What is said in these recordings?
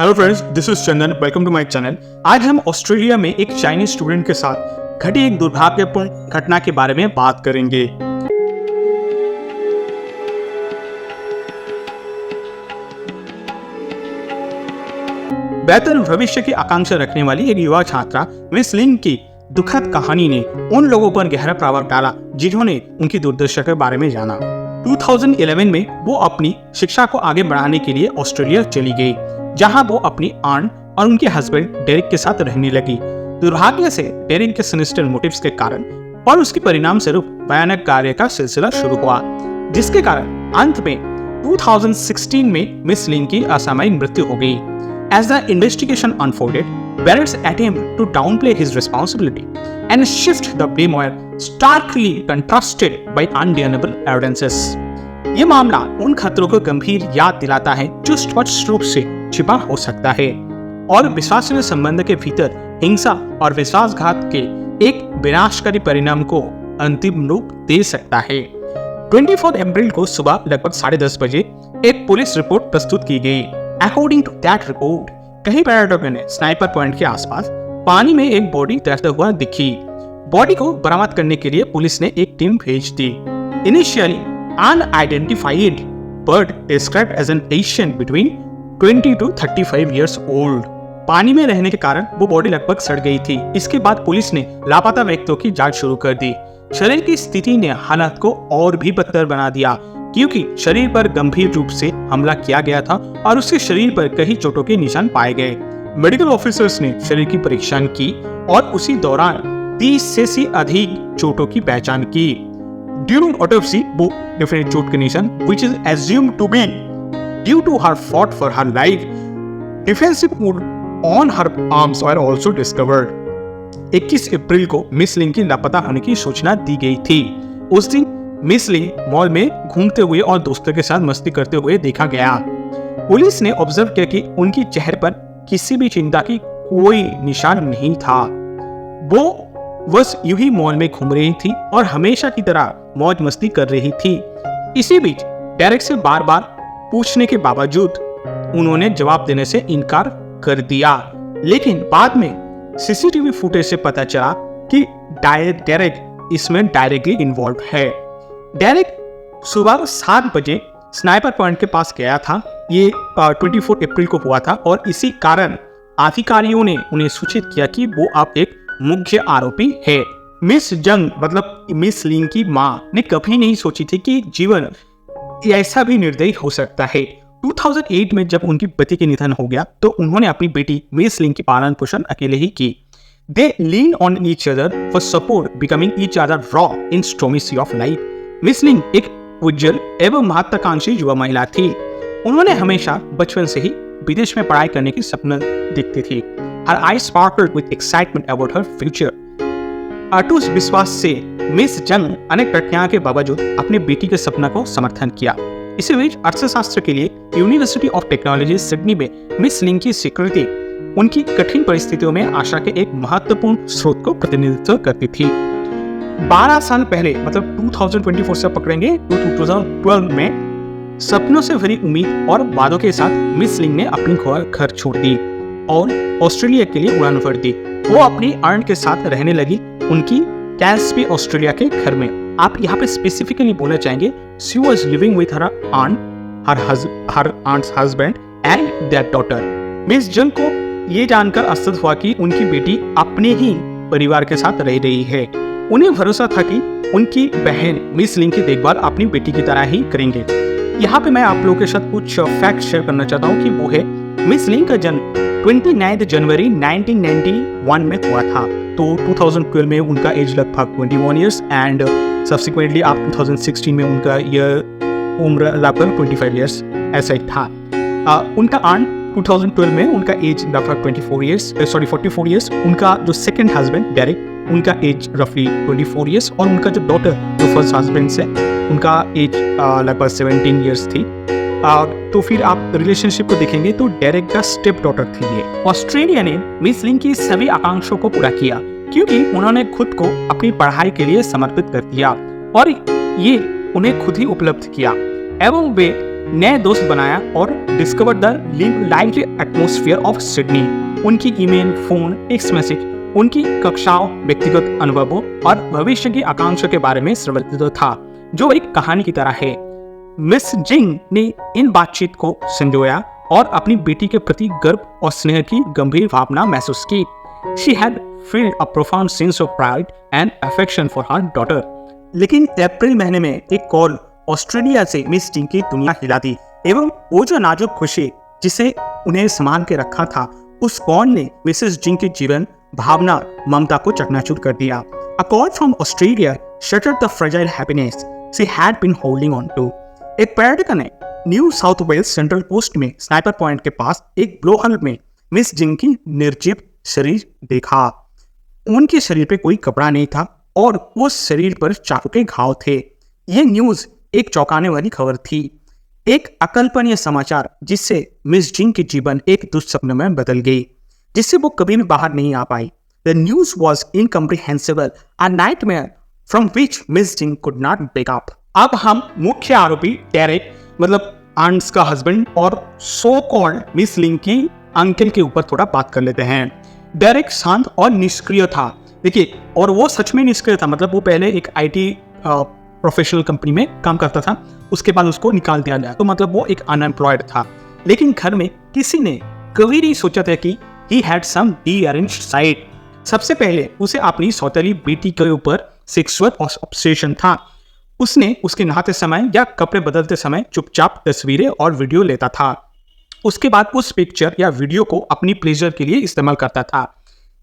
Hello friends, this is Chandan. Welcome to my channel. आज हम Australia में एक चाइनीज स्टूडेंट के साथ घटी एक दुर्भाग्यपूर्ण घटना के बारे में बात करेंगे। बेहतर भविष्य की आकांक्षा रखने वाली एक युवा छात्रा मिस लिंग की दुखद कहानी ने उन लोगों पर गहरा प्रभाव डाला जिन्होंने उनकी दुर्दशा के बारे में जाना। 2011 में वो अपनी शिक्षा को आगे बढ़ाने के लिए ऑस्ट्रेलिया चली गई, जहां वो अपनी आंट और उनके हस्बैंड डेरिक के साथ रहने लगी। दुर्भाग्य से डेरिक के सिनिस्टर मोटिव्स के कारण और उसके परिणाम स्वरूप भयानक कार्य का सिलसिला शुरू हुआ, जिसके कारण अंत में 2016 में मिस लिंग की असामयिक मृत्यु हो गई। As the investigation unfolded, Barrett's attempt to downplay his responsibility and shift the blame were starkly contrasted by undeniable evidences. ये मामला उन खतरों को गंभीर याद दिलाता है जो स्पष्ट रूप से छिपा हो सकता है और विश्वसनीय संबंध के भीतर हिंसा और विश्वासघात के एक विनाशकारी परिणाम को अंतिम रूप दे सकता है। 24 अप्रैल को सुबह लगभग 10:30 बजे एक पुलिस रिपोर्ट प्रस्तुत की गई। According to that report, कई पर्यटकों ने स्नाइपर पॉइंट के आसपास पानी में एक बॉडी तैरता हुआ दिखी। बॉडी को बरामद करने के लिए पुलिस ने एक टीम भेज दी। Initially, unidentified bird described as an Asian between 20 to 35 years old. पानी में रहने के कारण वो बॉडी लगभग सड़ गई थी। इसके बाद पुलिस ने लापता व्यक्तियों की जांच शुरू कर दी। शरीर की स्थिति ने हालात को और भी बदतर बना दिया, क्योंकि शरीर पर गंभीर रूप से हमला किया गया था और उसके शरीर पर कई चोटों के निशान पाए गए। मेडिकल ऑफिसर्स ने शरीर की परीक्षण की और उसी दौरान 30 से अधिक चोटों की पहचान की। During autopsy, वो definite चोट के निशान, which is assumed to be due to her fought for her life, defensive wound on her arms were also discovered. 21 अप्रैल को मिस लिंग की लापता होने की सूचना दी गई थी। उस दिन मिस लिंग मॉल में घूमते हुए और दोस्तों के साथ मस्ती करते हुए देखा गया। पुलिस ने ऑब्जर्व किया कि उनकी चेहरे पर किसी भी चिंता की कोई निशान नहीं था। वो बस यूं ही मॉल में घूम रही थी और हमेशा की तरह मौज मस्ती कर रही थी। इसी बीच डेरिक से बार बार पूछने के बावजूद उन्होंने जवाब देने से इनकार कर दिया, लेकिन बाद में सीसीटीवी फुटेज से पता चला कि डेरिक इसमें डायरेक्टली इन्वॉल्व है। डेरिक सुबह 7 बजे स्नाइपर पॉइंट के पास गया था। ये 24 अप्रैल को हुआ था और इसी कारण अधिकारियों ने उन्हें सूचित किया कि वो अब एक मुख्य आरोपी है। मिस जंग मतलब मिस लिंग की मां ने कभी नहीं सोची थी कि जीवन ऐसा भी निर्दयी हो सकता है। 2008 में जब उनकी पति के निधन हो गया तो उन्होंने अपनी बेटी मिस लिंग की पालन पोषण अकेले ही की। They lean on each other for support, becoming each other raw in stormy sea of life. Miss लिंग एक उज्जवल एवं महत्वाकांक्षी युवा महिला थी। उन्होंने हमेशा बचपन से ही विदेश में पढ़ाई करने की सपना देखती थी। Her eyes sparkled with excitement about her future. अटूट विश्वास से मिस जंग अनेक कठिनाइयों के बावजूद अपनी बेटी के सपना को समर्थन किया। इसी बीच अर्थशास्त्र के लिए यूनिवर्सिटी ऑफ टेक्नोलॉजी सिडनी में मिस लिंग की स्वीकृति उनकी कठिन परिस्थितियों में आशा के एक महत्वपूर्ण स्रोत को प्रतिनिधित्व करती थी। 12 साल पहले मतलब 2024 से पकड़ेंगे तो 2012 में सपनों से भरी उम्मीद और वादों के साथ मिस लिंग ने अपनी घर छोड़ दी और ऑस्ट्रेलिया के लिए उड़ान भर दी। वो अपनी आंट के साथ रहने लगी उनकी कैस्पी ऑस्ट्रेलिया के घर में। आप यहाँ पे स्पेसिफिकली बोलना चाहेंगे she was living with her aunt, her aunt's husband and their daughter. Miss Jung को ये जानकर आश्चर्य हुआ कि उनकी बेटी अपने ही परिवार के साथ रह रही है। उन्हें भरोसा था कि उनकी बहन मिस लिंग की देखभाल अपनी बेटी की तरह ही करेंगे। यहाँ पे मैं आप लोगों के साथ कुछ फैक्ट शेयर करना चाहता हूँ कि वो है मिस लिंग का जन्म 29 जनवरी 1991 में हुआ था। तो 2012 में उनका एज लगभग 21 ईयर्स एंड सब्सिक्वेंटली आप 2016 में उनका उम्र लगभग 25 ईयर्स ऐसा ही था। उनका आंट 2012 में उनका एज लगभग 44 ईयर्स। उनका जो सेकंड हस्बैंड डेरिक उनका एज रफली 24 ईयर्स और उनका जो डॉटर जो फर्स्ट हस्बैंड से उनका एज लगभग 17 ईयर्स थी। तो फिर आप रिलेशनशिप को देखेंगे तो डेरिक का स्टेप डॉटर थी ये। ऑस्ट्रेलिया ने मिस लिंग की सभी आकांक्षाओं को पूरा किया क्योंकि उन्होंने खुद को अपनी पढ़ाई के लिए समर्पित कर दिया और ये उन्हें खुद ही उपलब्ध किया एवं वे नए दोस्त बनाया और discover the lively atmosphere of Sydney. उनकी ईमेल, फोन, टेक्स्ट मैसेज उनकी कक्षाओं, व्यक्तिगत अनुभवों और भविष्य की आकांक्षा के बारे में समृद्ध था, जो एक कहानी की तरह है। मिस जिंग ने इन बातचीत को संजोया और अपनी बेटी के प्रति गर्व और स्नेह की गंभीर भावना महसूस की। She had felt a profound sense of pride and affection for her daughter. लेकिन अप्रैल महीने में एक कॉल ऑस्ट्रेलिया से मिस जिंग की दुनिया हिला दी एवं वो जो नाजुक खुशी जिसे उन्हें संभाल के रखा था, उस कॉल ने मिसेस जिंग के जीवन, भावना, ममता को चकनाचूर कर दिया। A call from Australia shattered the fragile happiness she had been holding on to. एक पर्यटक ने New South Wales Central Coast में स्नाइपर पॉइंट के पास एक ब्लोहल में मिस जिंग की निर्जीव शरीर देखा। उनके शरीर पे कोई कपड़ा नहीं था और उस शरीर पर चाकू के घाव थे। यह न्यूज एक चौंकाने वाली खबर थी, एक अकल्पनीय समाचार जिससे मिस जिंग के जीवन एक दुस्सपने में बदल गई, जिससे वो कभी भी बाहर नहीं आ पाई। The news was incomprehensible, a nightmare from which Miss Jing could not wake up. अब हम मुख्य आरोपी डेरेक, मतलब आंट्स का हस्बैंड और सो कॉल्ड मिस लिंग की अंकल के ऊपर थोड़ा बात कर लेते हैं। डेरेक शांत और निष्क्रिय था, देखिए, और वो सच में निष्क्रिय था। मतलब वो पहले एक आईटी प्रोफेशनल कंपनी में काम करता था, उसके बाद उसको निकाल दिया गया, तो मतलब वो एक अनएम्प्लॉयड था। लेकिन घर में किसी ने कभी नहीं सोचा था कि ही हैड सम डीअरेंज्ड साइड। सबसे पहले उसे अपनी सौतेली बेटी के ऊपर सेक्सुअल ऑब्सेशन था। उसने उसके नहाते समय या कपड़े बदलते समय चुपचाप तस्वीरें और वीडियो लेता था। उसके बाद उस पिक्चर या वीडियो को अपनी प्लेजर के लिए इस्तेमाल करता था।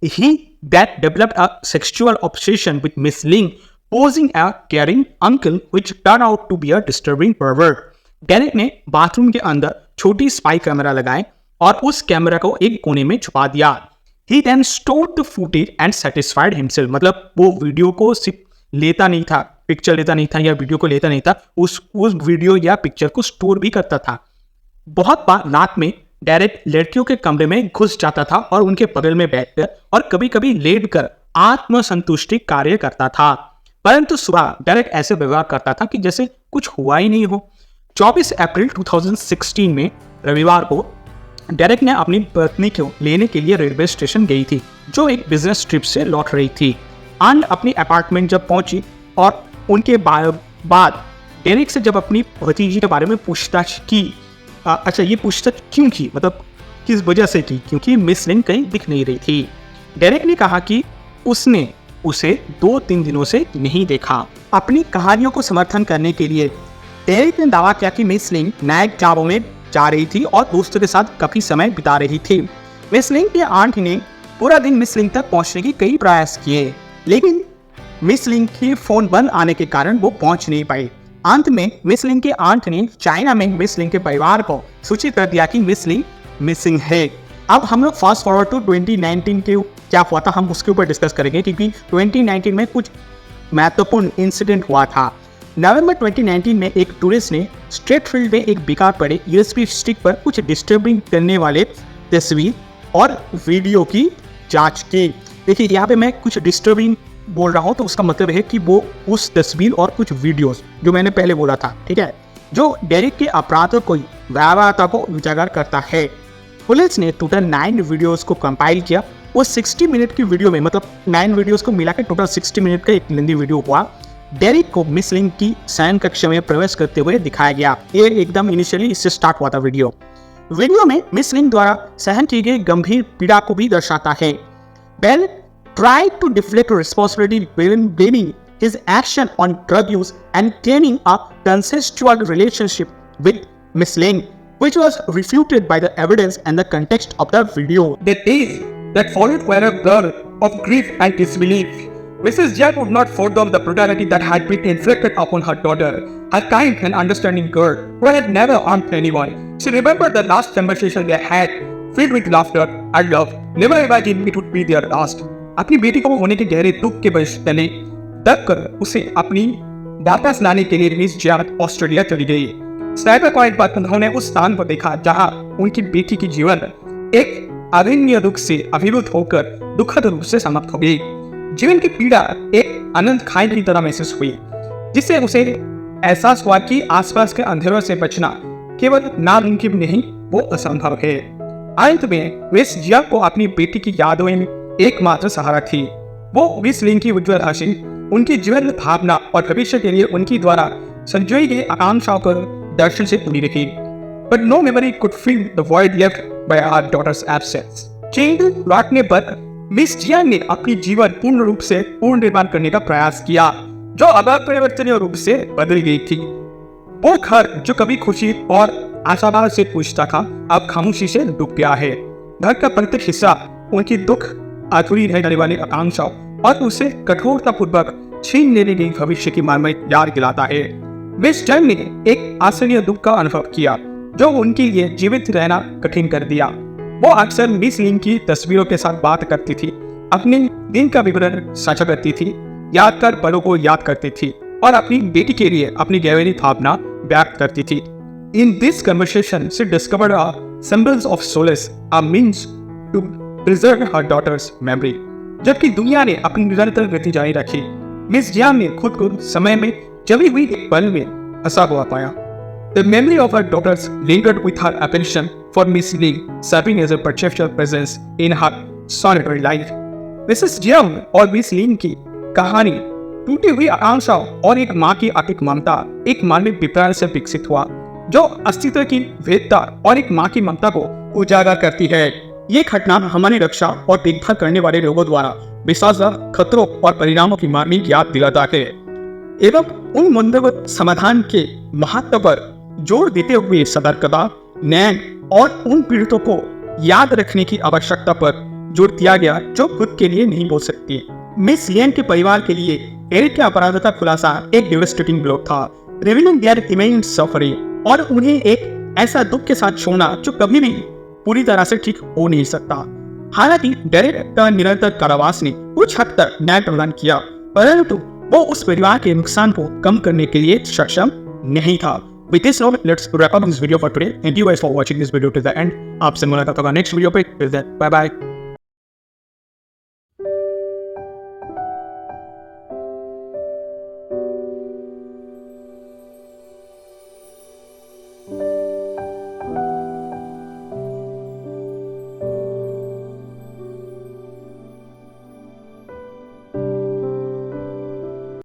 He that developed a sexual obsession with Miss Ling, posing a caring uncle, which turned out to be a disturbing pervert. Derek ने बाथरूम के अंदर छोटी स्पाई कैमरा लगाए और उस कैमरा को एक कोने में छुपा दिया। He then stored the footage and satisfied himself. मतलब वो वीडियो को सिर्फ लेता नहीं था, पिक्चर लेता नहीं था या वीडियो को लेता नहीं था, उस वीडियो या पिक्चर को स्टोर भी करता था। बहुत बार रात में डेरेक लड़कियों के कमरे में घुस जाता था और उनके बगल में बैठकर और कभी कभी लेटकर आत्मसंतुष्टि कार्य करता था। परंतु सुबह डेरेक ऐसे व्यवहार करता था कि जैसे कुछ हुआ ही नहीं हो। 24 अप्रैल 2016 में रविवार को डेरेक ने अपनी पत्नी को लेने के लिए रेलवे स्टेशन गई थी, जो एक बिजनेस ट्रिप से लौट रही थी। आन अपनी अपार्टमेंट जब पहुंची और उनके बाद डेरेक से जब अपनी भतीजी के बारे में पूछताछ की, अच्छा ये पूछताछ क्यों की, मतलब किस वजह से की, क्योंकि मिस लिंग कहीं दिख नहीं रही थी। डेरेक ने कहा कि उसने उसे 2-3 दिनों से नहीं देखा। अपनी कहानियों को समर्थन करने के लिए डेरेक ने दावा किया कि मिस लिंग नाइट क्लबों में जा रही थी और दोस्तों के साथ काफी समय बिता रही थी। मिस लिंग के आंट ने पूरा दिन मिस लिंग तक पहुंचने की कई प्रयास किए, लेकिन मिस लिंग के फोन बंद आने के कारण वो पहुंच नहीं पाई। अंत में मिस लिंग के आंट ने चाइना में मिस लिंग के परिवार को सूचित कर दिया कि मिस लिंग मिसिंग है। अब हम लोग फास्ट फॉरवर्ड टू 2019 के क्या हुआ था, हम उसके ऊपर डिस्कस करेंगे, क्योंकि 2019 में कुछ महत्वपूर्ण इंसिडेंट हुआ था। नवंबर 2019 में एक टूरिस्ट ने स्ट्रेट फील्ड में एक बेकार पड़े यूएसबी स्टिक पर कुछ डिस्टर्बिंग करने वाले तस्वीर और वीडियो की जांच की। देखिए यहाँ पे मैं कुछ डिस्टर्बिंग बोल रहा हूँ, तो उसका मतलब है कि वो उस तस्वीर और कुछ वीडियोस जो मैंने पहले बोला था, ठीक है, जो डेरेक के अपराधों को भयावहता को उजागर करता है। पुलिस ने टोटल 9 वीडियोस को कंपाइल किया। वो 60 मिनट की वीडियो में, मतलब 9 वीडियोस को मिला के टोटल 60 मिनट का एक लंबी वीडियो हुआ। डेरेक को मिस लिंग की शयन कक्ष में प्रवेश करते हुए दिखाया गया। ये एकदम इनिशियली इससे स्टार्ट हुआ था वीडियो में मिस लिंग द्वारा सहन की गई गंभीर पीड़ा को भी दर्शाता है। Bell tried to deflect responsibility, blaming his action on drug use and claiming a consensual relationship with Miss Ling, which was refuted by the evidence and the context of the video. The days that followed were a blur of grief and disbelief. Mrs. Jiang would not fathom the brutality that had been inflicted upon her daughter, a kind and understanding girl who had never harmed anyone. She remembered the last conversation they had, filled with laughter and love. Never imagined it would be their last. अपनी बेटी को होने के गहरे दुख के वश तले दब कर उसे अपनी वापस लाने के लिए मिस जियांग ऑस्ट्रेलिया चली गई। स्नाइपर पॉइंट पर उन्होंने उस स्थान को देखा जहां उनकी बेटी की जीवन एक अभिन्न दुख से अभिभूत होकर दुखद रूप से समाप्त हो गई। जीवन की पीड़ा एक अनंत खाई की तरह महसूस हुई, जिससे उसे एहसास हुआ कि आसपास के अंधेरों से बचना केवल नामुमकिन नहीं, वो असंभव है। अंत में मिस जिया को अपनी बेटी की यादों में एकमात्र सहारा थी। वो मिस लिन की उज्जवल हंसी, उनकी जीवन भावना और भविष्य के लिए उनकी द्वारा संजोई गई आकांक्षाओं पर दर्शन से जुड़ी रही। But no memory could fill the void left by our daughter's absence. Cheng लौटने पर मिस जिया ने अपनी जीवन पूर्ण रूप से पूर्ण निर्माण करने का प्रयास किया, जो अब परिवर्तनीय रूप से बदल गई थी। वो घर जो कभी खुशी और आशावाद से पूछता था, अब खामोशी से डूब गया है। घर का प्रत्येक हिस्सा उनकी दुख, अधूरी रह जाने वाली आकांक्षाओं और उसे कठोरता पूर्वक छीन लेने गई भविष्य की मान में याद दिलाता है। मिस जंग ने एक असहनीय दुख का अनुभव किया, जो उनके लिए जीवित रहना कठिन कर दिया। वो अक्सर मिस लिन की तस्वीरों के साथ बात करती थी, अपने दिन का विवरण साझा करती थी, यादगार पलों को याद करती थी और अपनी बेटी के लिए अपनी गहरी भावना व्यक्त करती थी। In this conversation she discovered a symbols of solace, a means to preserve her daughter's memory. जबकि दुनिया ने अपनी निरंतर गति जारी रखी, मिस जिया ने खुद को समय में जमी हुई एक पल में हंसा हुआ पाया। The memory of her daughters lingered with her affection for Miss Ling, serving as a perpetual presence in her solitary life. Mrs Jiang और मिस लिन की कहानी टूटी हुई आकांक्षाओं और एक माँ की अटूट ममता, एक मानवीय विप्राण से विकसित हुआ, जो अस्तित्व की भेदता और एक माँ की ममता को उजागर करती है। ये घटना हमारी रक्षा और देखभाल करने वाले लोगों द्वारा विशाल खतरों और परिणामों की मार्मिक याद दिलाता है, एवं उन मूल्यवत समाधान के महत्व पर जोर देते हुए सतर्कता, न्याय और उन पीड़ितों को याद रखने की आवश्यकता पर जोर दिया गया जो खुद के लिए नहीं बोल सकती। मिस लिन के परिवार के लिए एरिक के अपराध का खुलासा एक डेवास्टेटिंग ब्लो था, रिवीलिंग देयर इमेंस सफरिंग, और उन्हें एक ऐसा दुख के साथ छोड़ना जो कभी भी पूरी तरह से ठीक हो नहीं सकता। हालांकि डेरेक का निरंतर कारावास ने कुछ हद तक न्याय प्रदान किया, परंतु वो उस परिवार के नुकसान को कम करने के लिए सक्षम नहीं था। With this note, let's wrap up this video for today. Thank you guys for watching this video to the end. आपसे मुलाकात होगा नेक्स्ट वीडियो पे। Till then, bye bye.